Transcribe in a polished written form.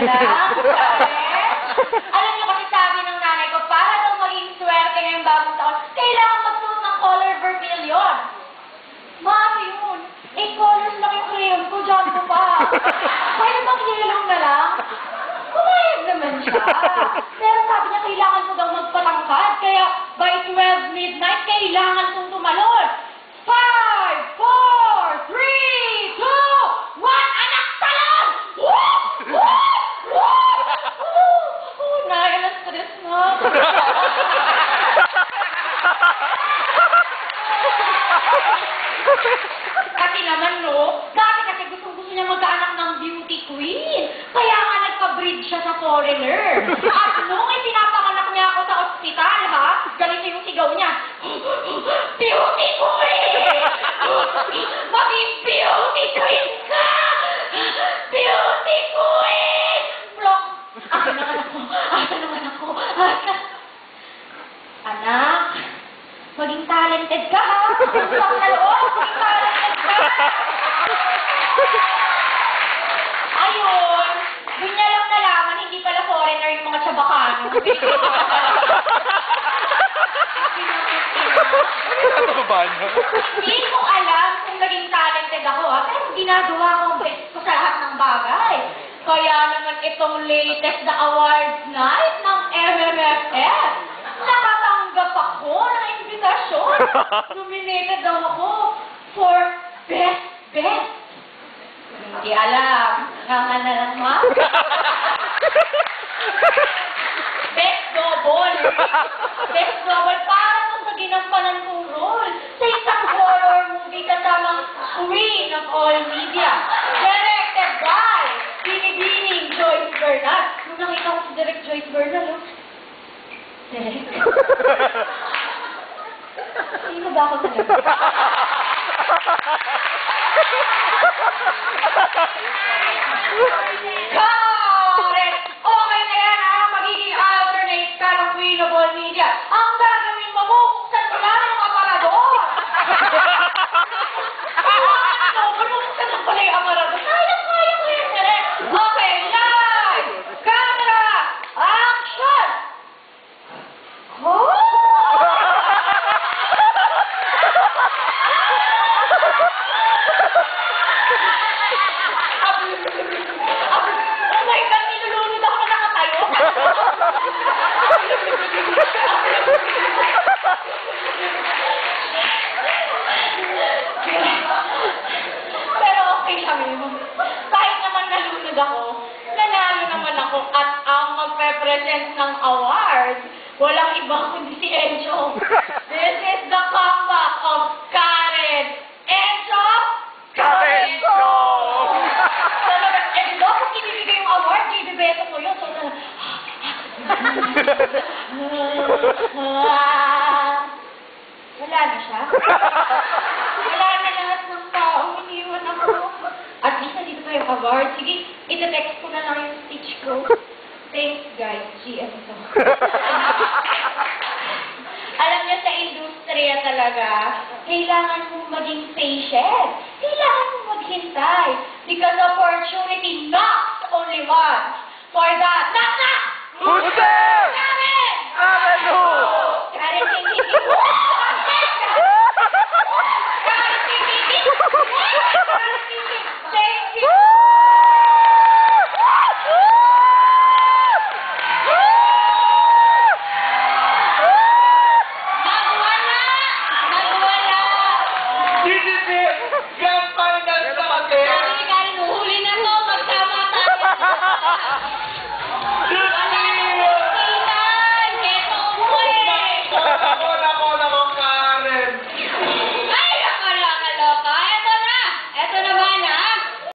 na lang. Alam niyo kasi sabi ng nanay ko, para daw maging swerte ngayong bagong taon, kailangan magsuot ng color vermilion. Mami yun. Eh, colors lang yung crayon ko, dyan ko pa. Kaya mag-yellow na lang. Pumayag naman siya. Pero sabi niya, kailangan ko daw magpatangkad. Kaya by 12 midnight, kailangan kong tumalon. 5, 4, 3, 2, 1, anak talon! Woo! Woo! Woo! Oh, naya na stress na. Kasi naman, no? Dati kasi gusto niya magkaanak ng beauty queen. Kaya nga nagpa-breed siya sa foreigner. At nung itinapanganak niya ako sa ospital, ha? Ganito yung sigaw niya. Beauty queen! Maging beauty queen ka! Beauty queen! Plok! Asa naman ako? Asa naman ako? Anak, maging talented ka, ha? Plok na loob, maging talented ka! Ayun, dun niya lang nalaman, hindi pala foreigner yung mga Chabacano. Ano ba niya? Hindi ko alam kung naging talented ako, ha? Pero ginagawa ko ang best ko sa lahat ng bagay. Kaya naman itong latest na awards night ng MMFF, nakatanggap ako ng invitasyon. Nominated daw ako for Best. Hindi alam. Nga na lang, ma? Best Double. Best Double. Para kung sa ginampanan kong role sa isang horror movie kasamang Queen of All Media. Directed by Binibining Joyce Bernal. Nung nakita ko si Direct Joyce Bernal, oh. Direct. Sino ba ako talaga? Correct! Okay na yan, ha? Magiging alternate ka ng Queen of All Media. Ang gagawin mo, bubuksan mo lang yung aparador! Bubuksan mo pala yung aparador. Kaya ko yun, direct. Okay, live! Camera! Action! Oh! Oh my God, nilulunod ako na nakatayo. Pero okay lang yun. Kahit naman nalunod ako, nanalo naman ako at ang magpe-present ng award, walang ibang kundi si Encho. This is the comeback of Karen. Encho! Karenzo! Encho, kung ibibigay yung award, ibibeto ko yun. So, wala na siya. Wala na lahat ng tao. Iniwan ako. At least nandito pa yung award. Sige, itetext ko na lang yung speech ko. Thanks, guys. GM to. Alam niyo, sa industriya talaga, kailangan mong maging patient. Kailangan mong maghintay. Because opportunity knocks only once. For that, knock, knock! Who's there? Karen! Karen who? Karen Tingiti! Karen Tingiti! Karen Tingiti!